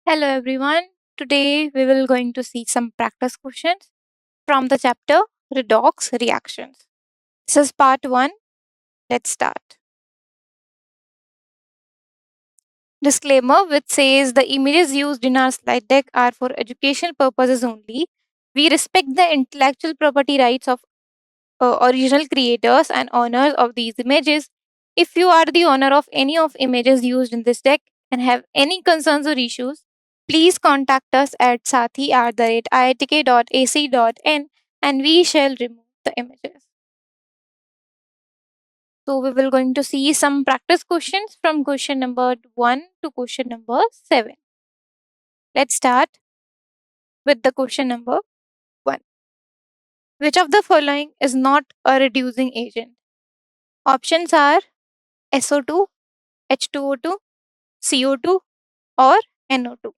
Hello everyone. Today we will going to see some practice questions from the chapter Redox reactions. This is part 1. Let's start. Disclaimer which says the images used in our slide deck are for educational purposes only. We respect the intellectual property rights of original creators and owners of these images. If you are the owner of any of images used in this deck and have any concerns or issues, please contact us at sathi@iitk.ac.in and we shall remove the images. So we will going to see some practice questions from question number 1 to question number 7. Let's start with the question number 1. Which of the following is not a reducing agent? Options are SO2, H2O2, CO2 or NO2.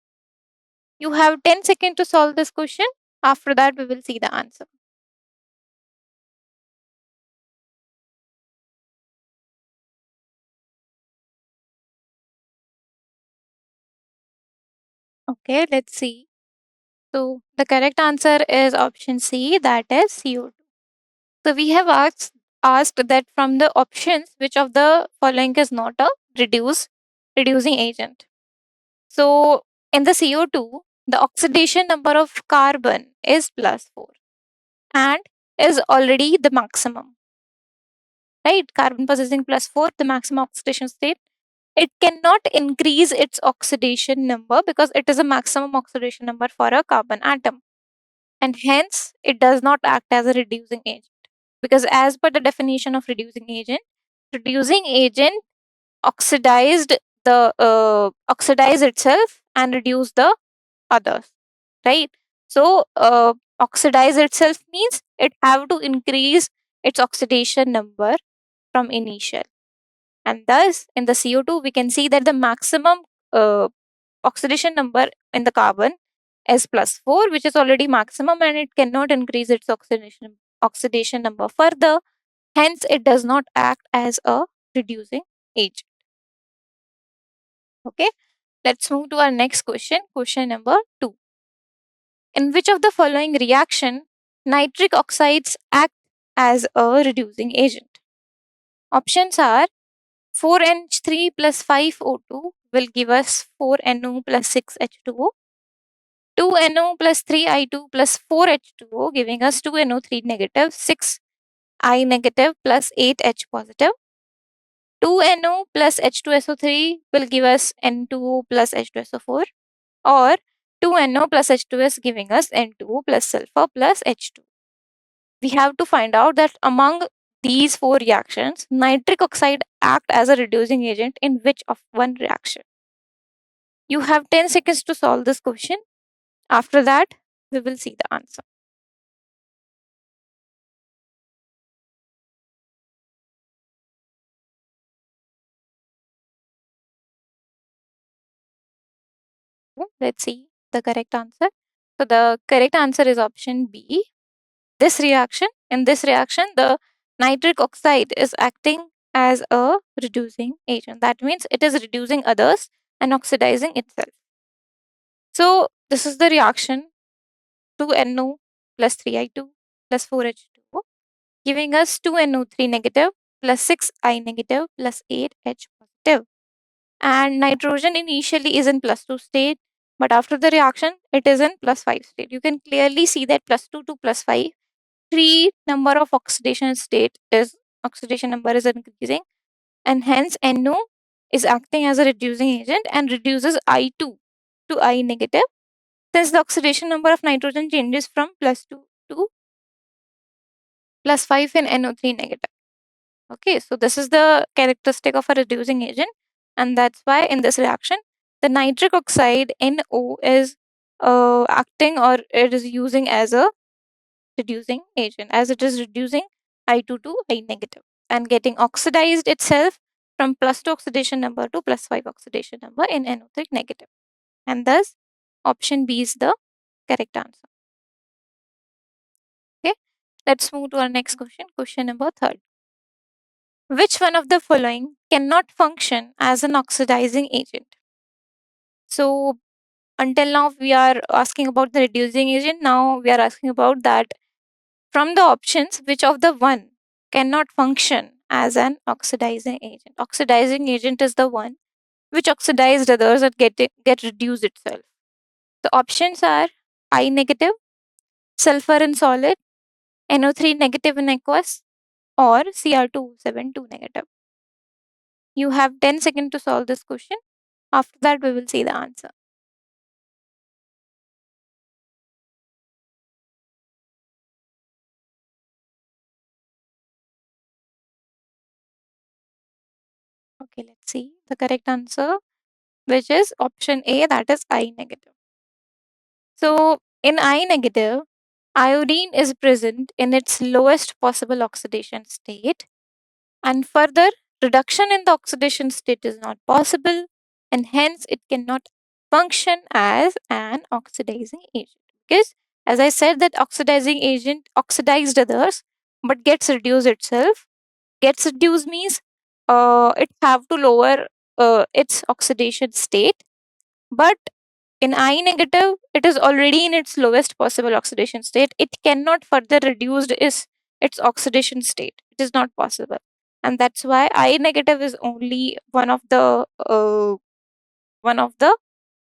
You have 10 seconds to solve this question. After that, we will see the answer. Okay, let's see. So the correct answer is option C, that is CO2. So we have asked that from the options, which of the following is not a reducing agent. So in the CO2, the oxidation number of carbon is +4 and is already the maximum. Right? Carbon possessing +4, the maximum oxidation state. It cannot increase its oxidation number because it is a maximum oxidation number for a carbon atom. And hence, it does not act as a reducing agent. Because as per the definition of reducing agent oxidized oxidize itself and reduce the others. Right? So, oxidize itself means it have to increase its oxidation number from initial. And thus, in the CO2, we can see that the maximum oxidation number in the carbon is +4, which is already maximum and it cannot increase its oxidation number further. Hence, it does not act as a reducing agent. Okay, let's move to our next question, question number 2. In which of the following reaction nitric oxides act as a reducing agent? Options are 4NH3 plus 5O2 will give us 4NO plus 6H2O. 2NO plus 3I2 plus 4H2O giving us 2NO3 negative, 6I negative plus 8H positive. 2NO plus H2SO3 will give us N2O plus H2SO4, or 2NO plus H2S giving us N2O plus sulfur plus H2. We have to find out that among these 4 reactions, nitric oxide act as a reducing agent in which of one reaction? You have 10 seconds to solve this question. After that, we will see the answer. Let's see the correct answer. So the correct answer is option B. In this reaction, the nitric oxide is acting as a reducing agent. That means it is reducing others and oxidizing itself. So this is the reaction 2NO plus 3I2 plus 4H2O, giving us 2NO3 negative plus 6I negative plus 8H positive. And nitrogen initially is in +2 state, but after the reaction, it is in +5 state. You can clearly see that +2 to +5, 3 number of oxidation number is increasing, and hence NO is acting as a reducing agent and reduces I2 to I negative, since the oxidation number of nitrogen changes from +2 to +5 in NO3 negative. Okay, so this is the characteristic of a reducing agent, and that's why in this reaction, the nitric oxide NO is acting, or it is using as a reducing agent, as it is reducing I2 to I negative and getting oxidized itself from +2 oxidation number to +5 oxidation number in NO3 negative. And thus, option B is the correct answer. Okay, let's move to our next question, question number 3. Which one of the following cannot function as an oxidizing agent? So Until now, we are asking about the reducing agent. Now we are asking about that from the options, which of the one cannot function as an oxidizing agent. Oxidizing agent is the one which oxidized others and get reduced itself. The options are I negative, sulfur in solid, NO3 negative in aqueous, or Cr272 negative. You have 10 seconds to solve this question. After that, we will see the answer. Okay, let's see the correct answer, which is option A, that is I negative. So, in I negative, iodine is present in its lowest possible oxidation state, and further reduction in the oxidation state is not possible, and hence it cannot function as an oxidizing agent. Because, as I said, that oxidizing agent oxidized others but gets reduced itself. Gets reduced means it have to lower its oxidation state, but in I negative, it is already in its lowest possible oxidation state. It cannot further reduce its oxidation state. It is not possible. And that's why I negative is only one of the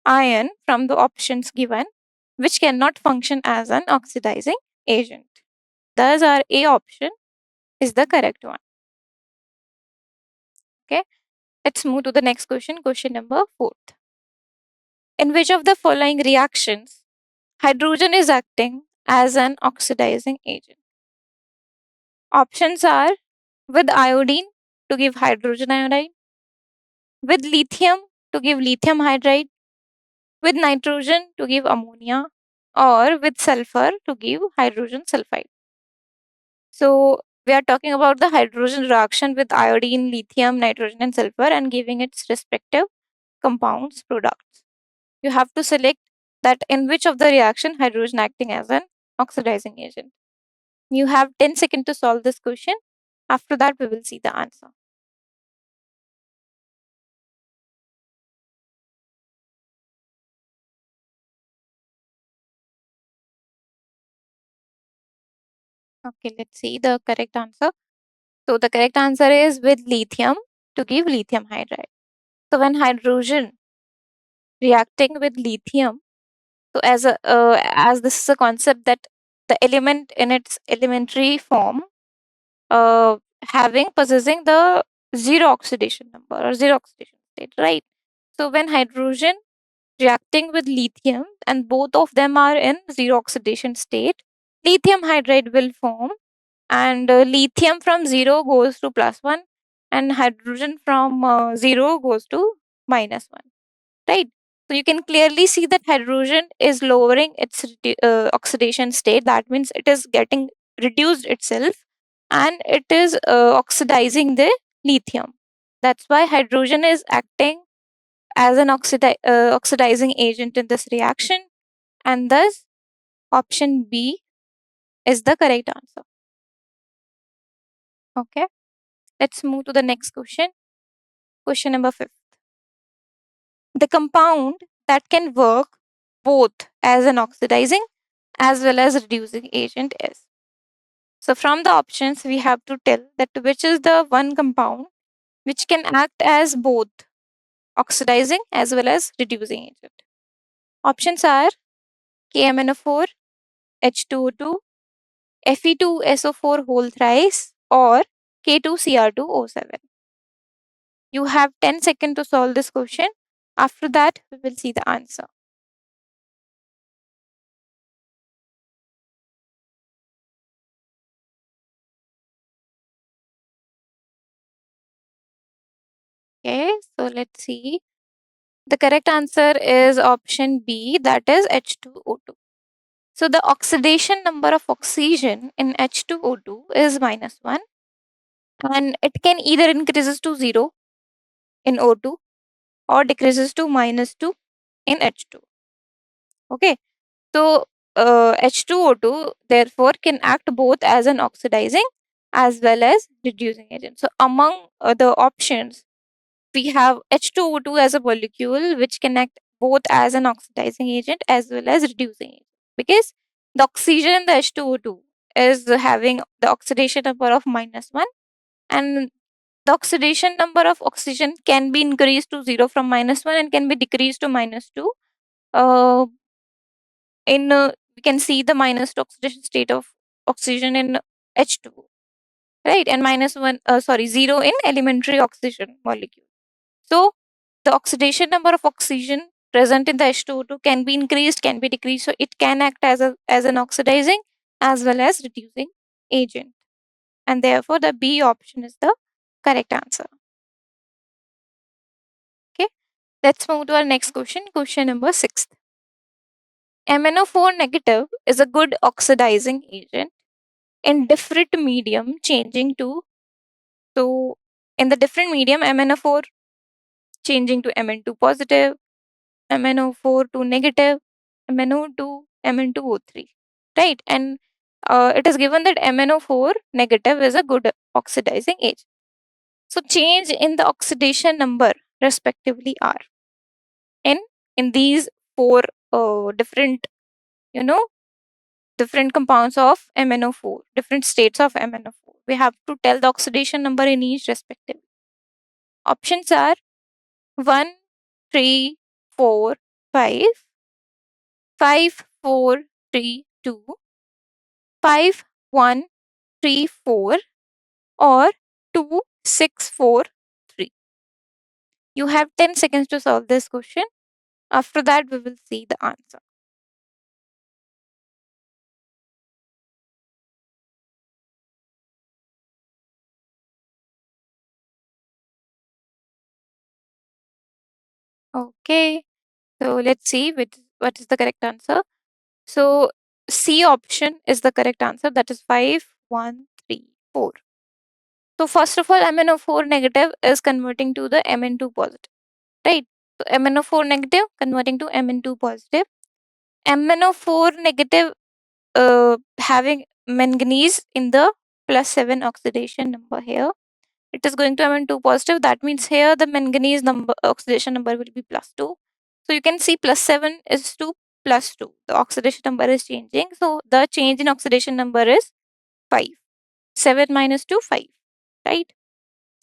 ion from the options given, which cannot function as an oxidizing agent. Thus, our A option is the correct one. Okay, let's move to the next question. Question number 4. In which of the following reactions hydrogen is acting as an oxidizing agent? Options are with iodine to give hydrogen iodide, with lithium to give lithium hydride, with nitrogen to give ammonia, or with sulfur to give hydrogen sulfide. So, we are talking about the hydrogen reaction with iodine, lithium, nitrogen, and sulfur and giving its respective compounds products. You have to select that in which of the reaction hydrogen acting as an oxidizing agent. You have 10 seconds to solve this question. After that, we will see the answer. Okay, let's see the correct answer. So, the correct answer is with lithium to give lithium hydride. So, when hydrogen reacting with lithium, so as this is a concept that the element in its elementary form uh, having possessing the zero oxidation number or zero oxidation state, right? So, when hydrogen reacting with lithium and both of them are in zero oxidation state, lithium hydride will form, and lithium from 0 goes to +1 and hydrogen from 0 goes to -1, right? So you can clearly see that hydrogen is lowering its oxidation state. That means it is getting reduced itself and it is oxidizing the lithium. That's why hydrogen is acting as an oxidizing agent in this reaction, and thus option B is the correct answer. Okay, let's move to the next question. Question number 5. The compound that can work both as an oxidizing as well as reducing agent is. So from the options, we have to tell that which is the one compound which can act as both oxidizing as well as reducing agent. Options are KMNO4, H2O2, Fe2SO4 whole thrice, or K2Cr2O7. You have 10 seconds to solve this question. After that, we will see the answer. Okay, so let's see. The correct answer is option B, that is H2O2. So the oxidation number of oxygen in H2O2 is -1, and it can either increases to 0 in O2 or decreases to -2 in H2. Okay, so H2O2 therefore can act both as an oxidizing as well as reducing agent. So among the options, we have H2O2 as a molecule which can act both as an oxidizing agent as well as reducing agent, because the oxygen in the H2O2 is having the oxidation number of -1, and the oxidation number of oxygen can be increased to 0 from -1 and can be decreased to -2. In We can see the -2 oxidation state of oxygen in H2, right? And -1, sorry, 0 in elementary oxygen molecule. So the oxidation number of oxygen present in the H2O2 can be increased, can be decreased. So it can act as an oxidizing as well as reducing agent. And therefore, the B option is the correct answer. Okay, let's move to our next question. Question number 6. MnO4 negative is a good oxidizing agent in different medium, changing to, so in the different medium, MnO4 changing to Mn2 positive, MnO4 to negative, MnO2, Mn2O3, right? And it is given that MnO4 negative is a good oxidizing agent. So change in the oxidation number respectively are in these four different, you know, different compounds of MnO4, different states of MnO4. We have to tell the oxidation number in each respective. Options are 1, 3, 4, 5, 5, 4, 3, 2, 5, 1, 3, 4, or 2, 6, 4, 3. You have 10 seconds to solve this question. After that, we will see the answer. Okay, so let's see what is the correct answer. So C option is the correct answer. That is 5, 1, 3, 4. So first of all, MnO4 negative is converting to the Mn2 positive, right? So MnO4 negative converting to Mn2 positive. MnO4 negative having manganese in the +7 oxidation number here. It is going to Mn2 positive. That means here the manganese number oxidation number will be +2. So you can see +7 is to +2. The oxidation number is changing. So the change in oxidation number is 5. 7 minus 2, 5. Right?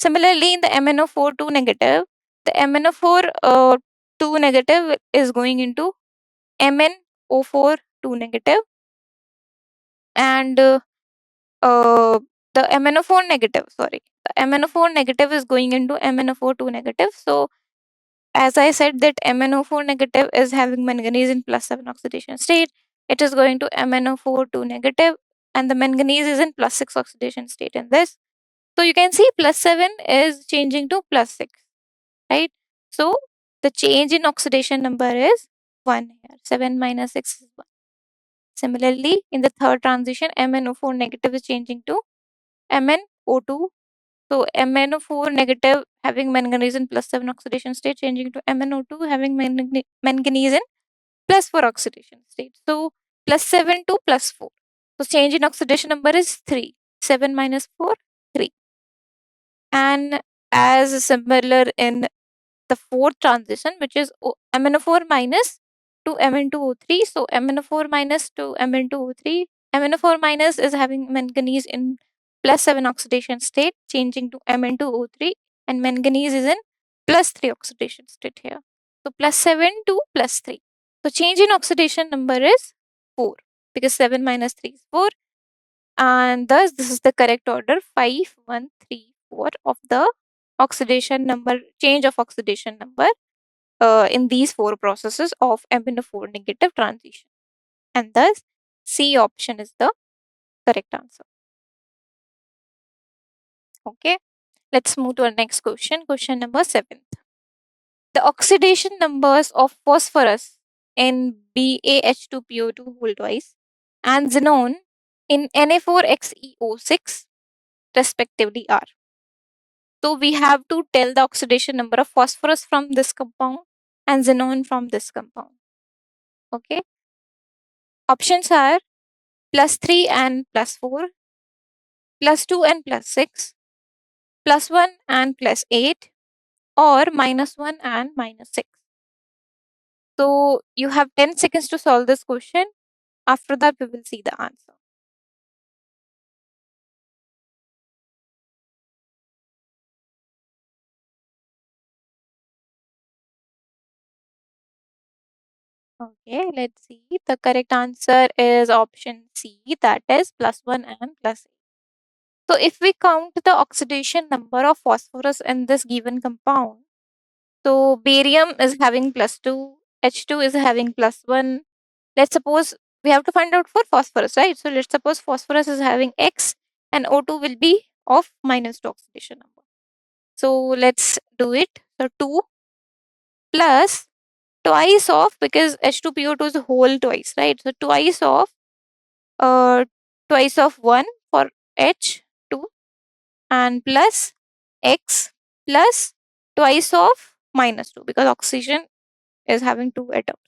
Similarly, in the MnO4 2 negative, the MnO4 2 negative is going into MnO4 2 negative, and the MnO4 negative, sorry, the MnO4 negative is going into MnO4 2 negative. So as I said that MnO4 negative is having manganese in +7 oxidation state, it is going to MnO4 2 negative, and the manganese is in +6 oxidation state in this. So you can see +7 is changing to +6, right? So the change in oxidation number is 1 here. 7 minus 6 is 1. Similarly, in the third transition, MnO4 negative is changing to MnO2. So MnO4 negative having manganese in +7 oxidation state, changing to MnO2 having manganese in +4 oxidation state. So +7 to +4. So change in oxidation number is 3. 7 minus 4, 3. And as similar in the fourth transition, which is MnO4 minus to Mn2O3. So MnO4 minus to Mn2O3. MnO4 minus is having manganese in +7 oxidation state, changing to Mn2O3, and manganese is in +3 oxidation state here. So +7 to +3. So change in oxidation number is 4, because 7 minus 3 is 4. And thus this is the correct order, 5, 1, 3, 4 of the oxidation number, change of oxidation number in these four processes of MnO4 negative transition. And thus C option is the correct answer. Okay, let's move to our next question. Question number 7. The oxidation numbers of phosphorus in BaH2PO2 whole twice and xenon in Na4XeO6 respectively are. So we have to tell the oxidation number of phosphorus from this compound and xenon from this compound. Okay. Options are +3 and +4, +2 and +6, +1 and +8, or -1 and -6. So you have 10 seconds to solve this question. After that, we will see the answer. Okay, let's see. The correct answer is option C, that is +1 and +8. So if we count the oxidation number of phosphorus in this given compound, so barium is having +2, H2 is having +1. Let's suppose we have to find out for phosphorus, right? So let's suppose phosphorus is having X and O2 will be of -2 oxidation number. So let's do it. So 2 plus twice of, because H2PO2 is whole twice, right? So uh twice of 1 for H2 and plus X plus twice of -2 because oxygen is having 2 atoms.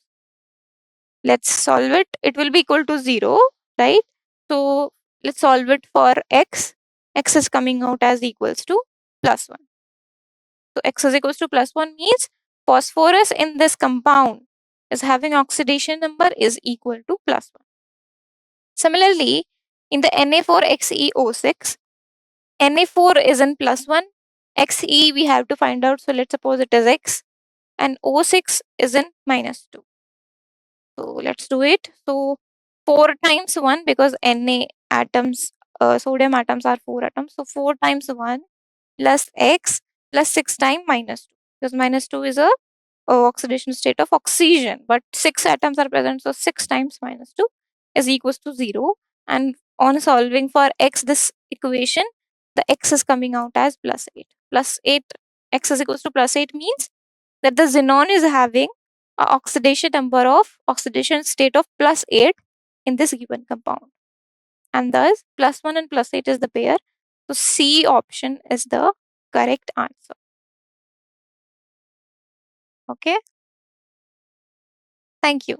Let's solve it. It will be equal to 0, right? So let's solve it for X. X is coming out as equals to +1. So X is equals to +1 means phosphorus in this compound is having oxidation number is equal to +1. Similarly, in the Na4XeO6, Na4 is in +1, Xe we have to find out. So let's suppose it is X and O6 is in -2. So let's do it. So 4 times 1 because Na atoms, sodium atoms are 4 atoms. So 4 times 1 plus X plus 6 times -2 because -2 is a oxidation state of oxygen, but 6 atoms are present. So 6 times -2 is equals to 0. And on solving for X this equation, the X is coming out as +8. +8, X is equals to +8 means that the xenon is having a oxidation number of oxidation state of +8 in this given compound. And thus +1 and +8 is the pair. So C option is the correct answer. Okay. Thank you.